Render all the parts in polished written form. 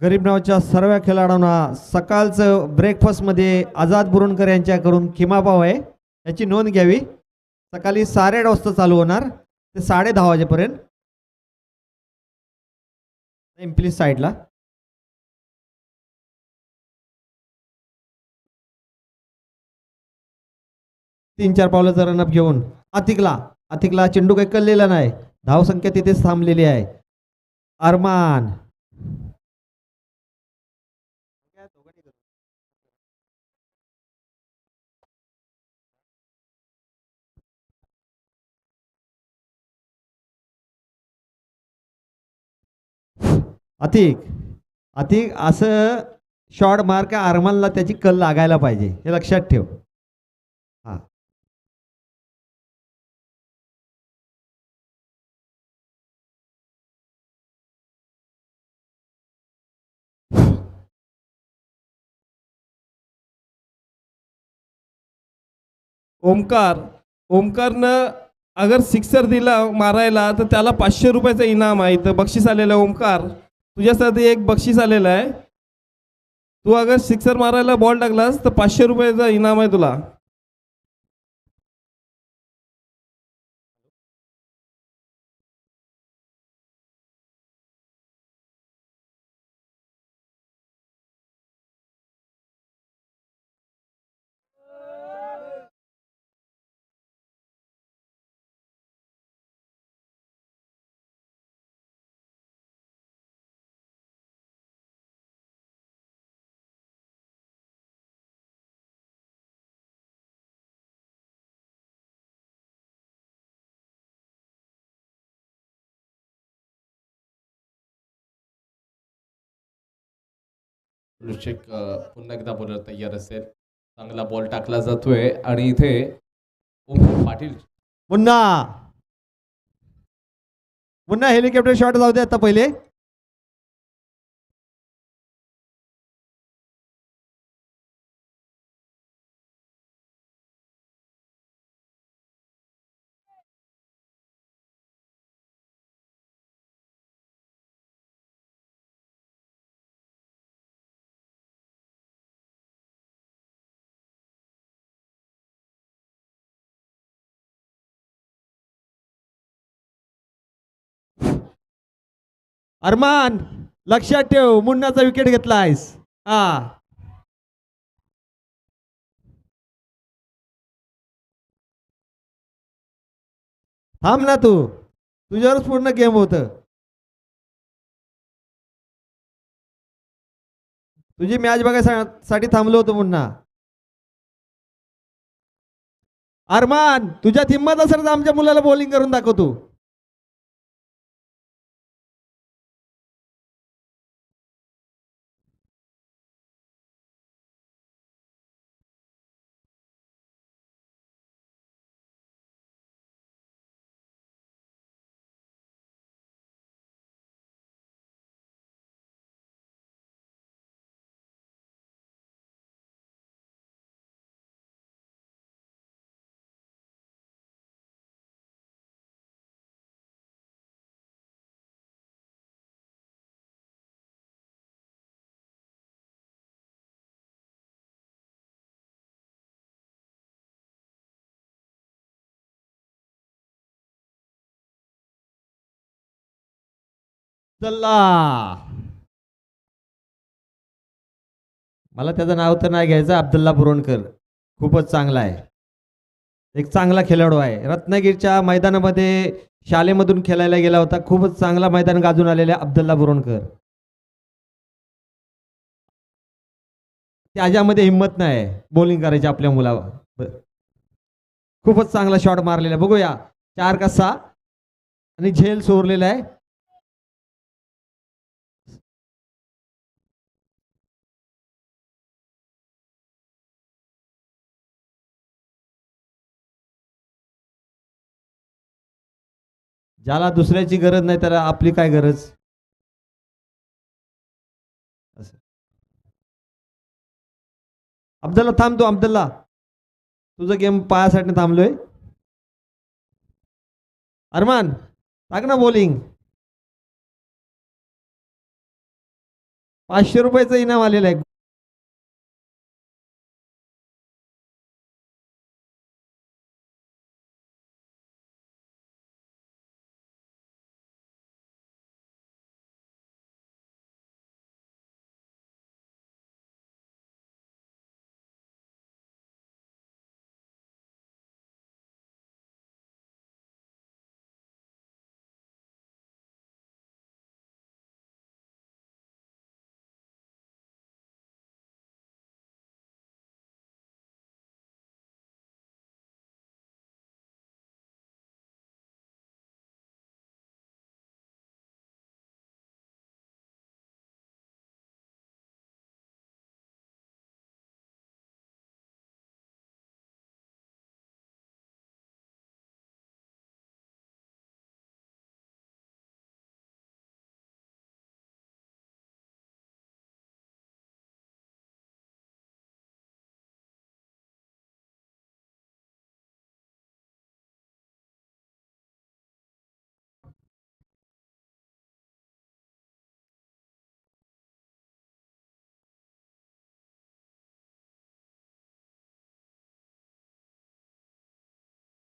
गरीब नावाच्या सर्व खेळाडूंना सकाळचं ब्रेकफास्टमध्ये आझाद बुरणकर यांच्याकडून खिमा पाव आहे, याची नोंद घ्यावी. सकाळी 8:30 वाजता चालू होणार ते 10:30 वाजेपर्यंत. प्लीज साईडला. तीन चार पावलाचा रनअप घेऊन आतिकला चेंडू काही कळलेला नाही. धावसंख्या तिथेच थांबलेली आहे. अरमान अतिक असं शॉर्ट मार्क अरमानला त्याची कल लागायला पाहिजे, हे लक्षात ठेव. हा ओमकारनं अगर सिक्सर दिला मारायला तर त्याला 500 रुपयाचं इनाम आहे. इथं बक्षीस आलेलं आहे. ओमकार, तुझ्यासाठी एक बक्षीस आलेलं आहे. तू अगर सिक्सर मारायला बॉल टाकलास तर 500 रुपयाचं इनाम आहे तुला. ऋषिक पुन्हा एकदा बॉलर तयार असेल. चांगला बॉल टाकला जातोय आणि इथे ओमकार पाटील पुन्हा हेलिकॉप्टर शॉट जाऊ दे आता पहिले. अरमान लक्षात ठेव, मुन्नाचा विकेट घेतलायस. हा थांब ना, तुझ्यावरच पूर्ण गेम होत. तुझी मॅच बघायसाठी थांबलो होतो मुन्ना. अरमान, तुझ्यात हिंमत असेल तर आमच्या मुलाला बॉलिंग करून दाखवतो. चला, मला त्याचं नाव तर नाही घ्यायचं. अब्दुल्ला बुरणकर खूपच चांगला आहे, एक चांगला खेळाडू आहे. रत्नागिरीच्या मैदानामध्ये शाळेमधून खेळायला गेला होता. खूपच चांगला मैदान गाजून आलेला अब्दुल्ला बुरणकर. त्याच्यामध्ये हिंमत नाही बॉलिंग करायची आपल्या मुलावर. खूपच चांगला शॉट मारलेला, बघूया 4 का 6 आणि झेल सोरलेला आहे. ज्याला दुसऱ्याची गरज नाही त्याला आपली काय गरज. अब्दुल्ला थांबतो. अब्दुल्ला, तुझं गेम पायासाठी थांबलोय. अरमान टाक ना बॉलिंग. 500 रुपयाचं इनाम आलेलं आहे.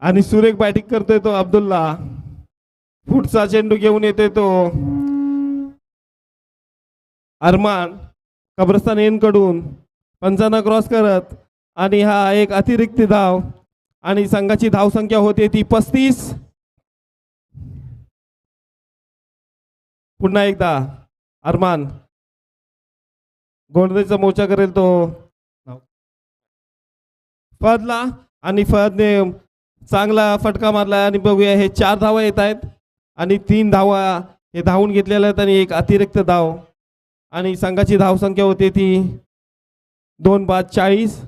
आणि सुरेख बॅटिंग करतोय तो अब्दुल्ला. पुढचा चेंडू घेऊन येतोय तो अरमान कब्रस्तान एन कडून पंचांना क्रॉस करत, आणि हा एक अतिरिक्त धाव, आणि संघाची धावसंख्या होते ती 35. पुन्हा एकदा अरमान गोलंदाजीचा मोर्चा करेल तो फहदला, आणि फहदने चांगला फटका मारला. आणि बघूया हे 4 धावा येत आहेत आणि 3 धावा हे धावून घेतलेल्या आहेत आणि एक अतिरिक्त धाव, आणि संघाची धावसंख्या होते ती 2 बाद 40.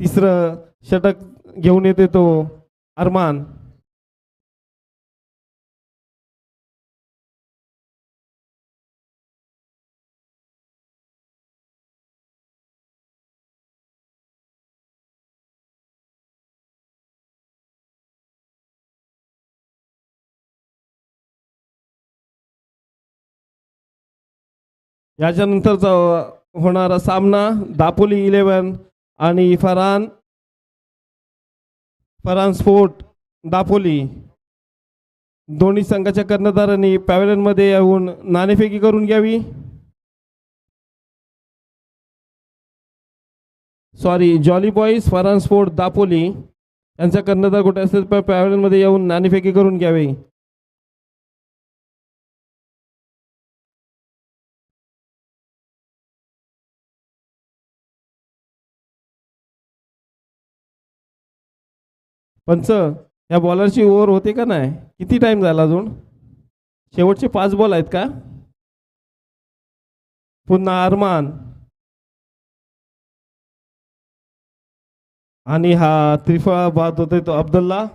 तिसरं षटक घेऊन येते तो अरमान. याच्यानंतरचा होणारा सामना दापोली 11 आणि फरहान स्पोर्ट दापोली. दोन्ही संघाच्या कर्णधारांनी पॅव्हलियनमध्ये येऊन नाणेफेकी करून घ्यावी. Sorry, jolly boys Farhan sport Dapoli यांचा कर्णधार कुठे असेल तर पॅव्हलियनमध्ये येऊन नाणेफेकी करून घ्यावी. पंच, या बॉलरची ओव्हर होते का नाही? किती टाइम झाला अजून? शेवटचे 5 बॉल आहेत का? पुन्हा अरमान, आणि हा त्रिफळा बाद होतोय तो अब्दुल्ला,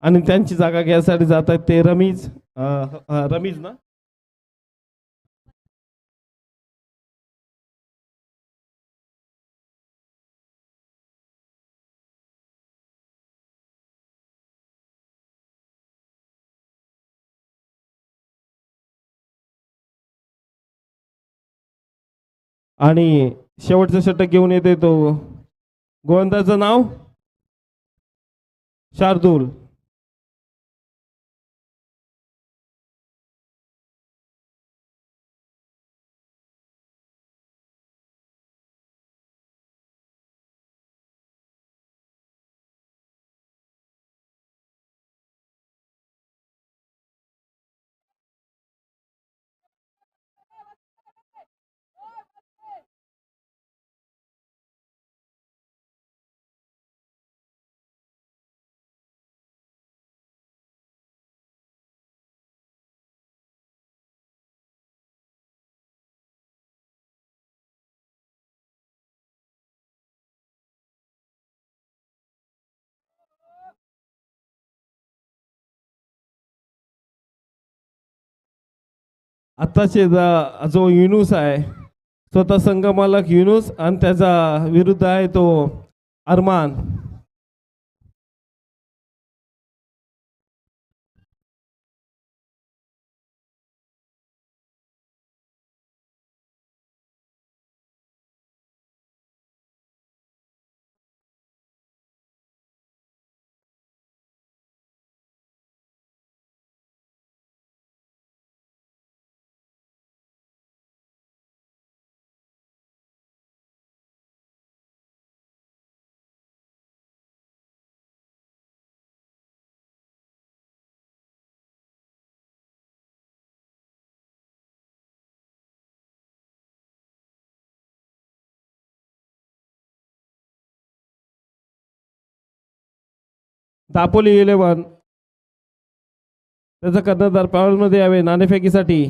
आणि त्यांची जागा घ्यायसाठी जात आहेत ते रमीज. रमीज ना? आणि शेवटचं षटक घेऊन येते तो गोलंदाजाचं नाव शार्दूल. आताचे जो युनुस आहे, स्वतः संघ मालक युनुस, आणि त्याचा विरुद्ध आहे तो अरमान. दापोली 11 त्याचा कर्णधार पॅवलमध्ये यावे नाणेफेकीसाठी.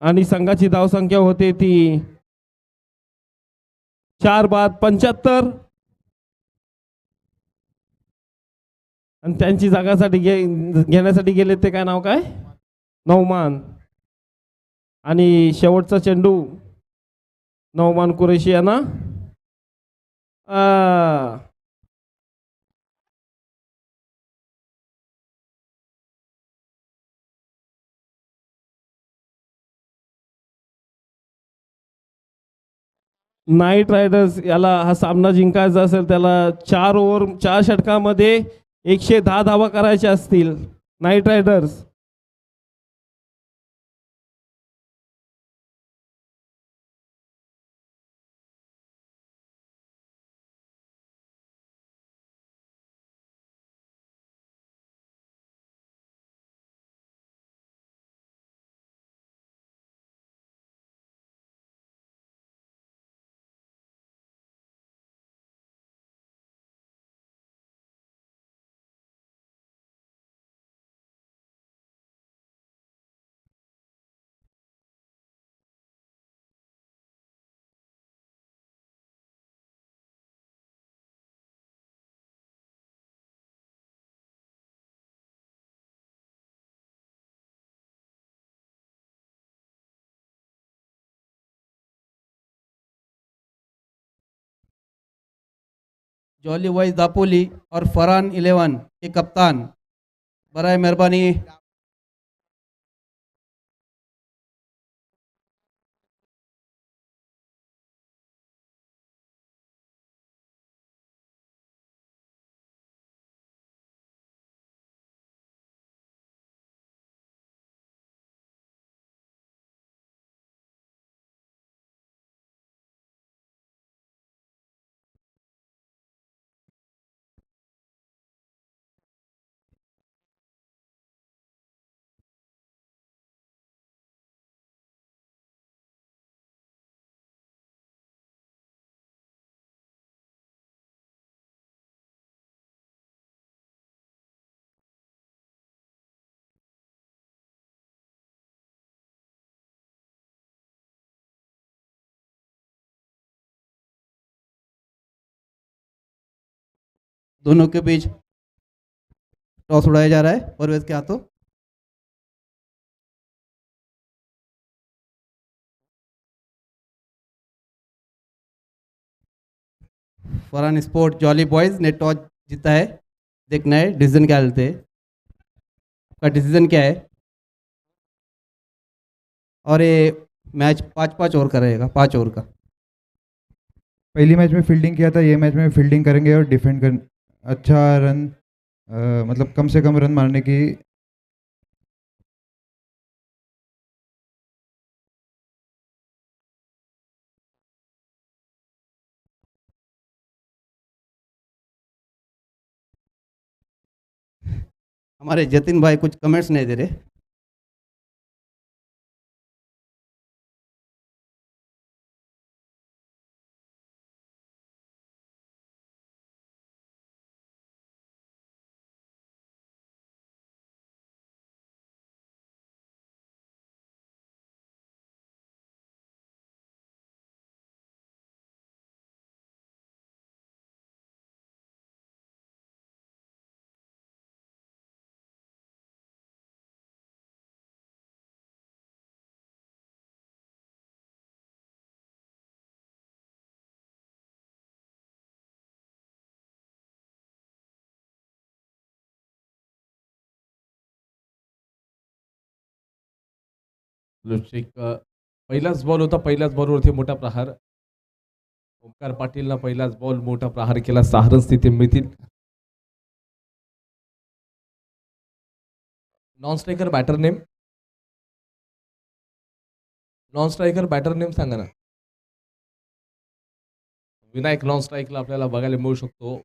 आणि संघाची धावसंख्या होते ती 4 बाद 75. आणि त्यांची जागासाठी घेण्यासाठी गेले ते काय नाव काय नौमान. आणि शेवटचा चेंडू नौमान कुरेशी यांना नाईट रायडर्स याला हा सामना जिंकायचा असेल त्याला 4 ओव्हर 4 षटकामध्ये 110 धावा करायच्या असतील. Night riders jolly boys Dapoli और फरहान 11 के कप्तान बराए मेहरबानी दोनों के बीच टॉस उड़ाया जा रहा है परवेज के हाथों. फरहान स्पोर्ट जॉली बॉयज ने टॉस जीता है. देखना है डिसीजन क्या लेते हैं. आपका डिसीजन क्या है. और ये मैच 5-5 ओवर का रहेगा. 5 ओवर का. पहली मैच में फील्डिंग किया था, ये मैच में फील्डिंग करेंगे और डिफेंड कर अच्छा रन मतलब कम से कम रन मारने की. हमारे जतिन भाई कुछ कमेंट्स नहीं दे रहे. लुचिक पहिलाच बॉल होता. पहिल्याच बॉलवरती मोठा प्रहार. ओमकार पाटीलला पहिलाच बॉल मोठा प्रहार केला. 6 रन स्थिती मिळतील. Non striker batter name. Non striker batter name सांगा ना. विनायक नॉन स्ट्राईकला आपल्याला बघायला मिळू शकतो.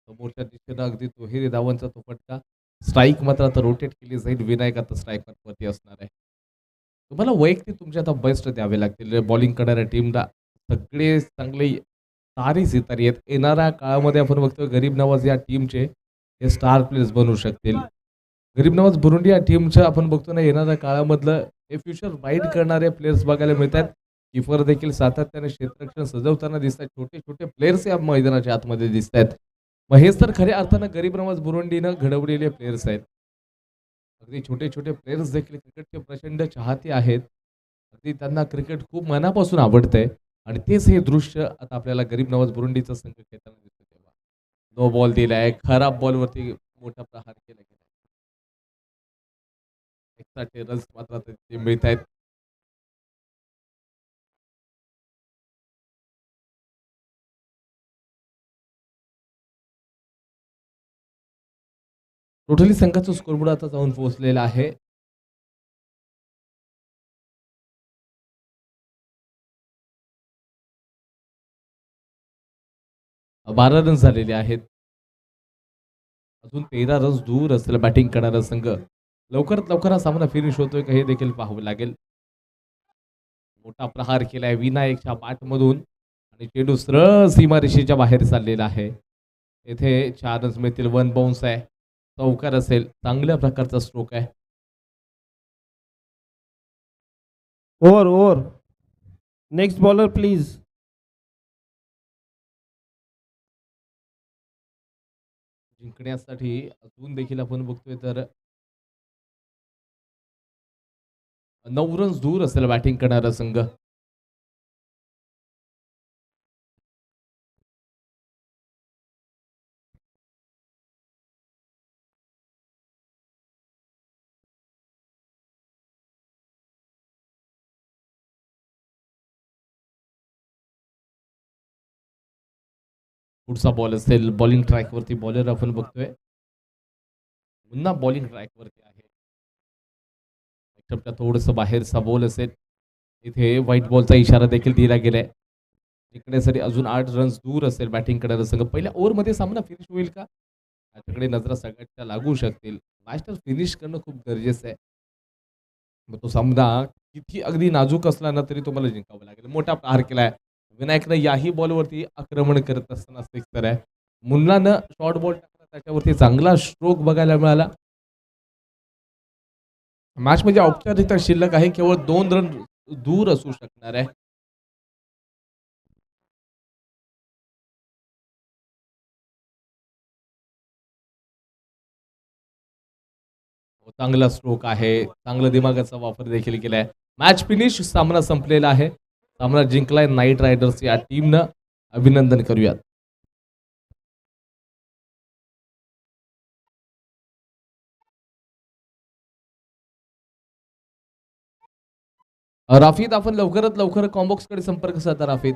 समोरच्या दिशेनं अगदी दुहेरी धावांचा तो फटका. स्ट्राईक मात्र आता रोटेट केली जाईल. विनायक आता स्ट्राईक वरती असणार आहे. तुम्हाला वैयक्तिक तुमचे आता बेस्ट द्यावे लागतील बॉलिंग करणाऱ्या टीमला. सगळे चांगले तारे सितारे आहेत. येणाऱ्या काळामध्ये आपण बघतोय गरीब नवाज या टीमचे हे स्टार प्लेयर्स बनू शकतील. गरीब नवाज बुरुंडी या टीमचं आपण बघतो ना येणाऱ्या काळामधलं हे फ्युचर वाईट करणारे प्लेयर्स बघायला मिळतात. किफर देखील सातत्याने क्षेत्ररक्षण सजवताना दिसत आहेत. छोटे छोटे प्लेयर्स या मैदानाच्या आतमध्ये दिसत आहेत. मग हेच तर खऱ्या अर्थानं गरीब नवाज बुरुंडीनं घडवलेले प्लेयर्स आहेत. अगदी छोटे छोटे प्लेयर्स देखील क्रिकेटचे प्रचंड चाहते आहेत. अगदी त्यांना क्रिकेट खूप मनापासून आवडतंय आणि तेच हे दृश्य आता आपल्याला गरीब नवाज बुरुंडीचा संघ खेळताना दिसतो. तेव्हा नो बॉल दिलाय. खराब बॉलवरती मोठा प्रहार केला गेला. एक्स्ट्रा रन्स मात्र ते मिळत आहेत. टोटली संघाचा स्कोरबोर्ड आता जाऊन पोहोचलेला आहे. बारा रन्स झालेले आहेत. अजून 13 रन्स दूर असलेला बॅटिंग करणारा संघ लवकरात लवकर हा सामना फिनिश होतोय का हे देखील पाहावं लागेल. मोठा प्रहार केलाय विनायकच्या बॅटमधून आणि चेंडू सरळ सीमारेषेच्या बाहेर चाललेला आहे. येथे 4 रन्स मिळतील. 1 बाउन्स आहे. चौकार असेल. चांगल्या प्रकारचा स्ट्रोक आहे. Over next bowler please. जिंकण्यासाठी अजून देखील आपण बघतोय तर 9 रन्स दूर असेल बॅटिंग करणारा संघ. पुढचा बॉल असेल. बॉलिंग ट्रॅकवरती बॉलर आपण बघतोय. पुन्हा बॉलिंग ट्रॅकवरती आहे. थोडस बाहेरचा बॉल असेल. इथे व्हाईट बॉलचा इशारा देखील दिला गेलाय. जिंकण्यासाठी अजून 8 रन्स दूर असेल बॅटिंग करणारा संघ. पहिल्या ओव्हरमध्ये सामना फिनिश होईल का याच्याकडे नजरा सगळ्यांच्या लागू शकतील. मॅच तर फिनिश करणं खूप गरजेचं आहे. मग तो सामना किती अगदी नाजूक असला ना तरी तुम्हाला जिंकावं लागेल. मोठा प्रहार केलाय विनायकनं याही बॉलवरती आक्रमण करत असताना सिक्सर आहे. मुन्नानं शॉर्ट बॉल टाकला त्याच्यावरती चांगला स्ट्रोक बघायला मिळाला. मॅच म्हणजे औपचारिकता शिल्लक आहे. केवळ 2 रन दूर असू शकणार आहे. चांगला स्ट्रोक आहे. चांगला दिमागाचा वापर देखील केलाय. Match finish. सामना संपलेला आहे. सामना जिंकलाय नाईट रायडर्स या टीमनं. अभिनंदन करूयात. राफिद आपण लवकरात लवकर कॉम्बॉक्सकडे संपर्क साधा राफिद.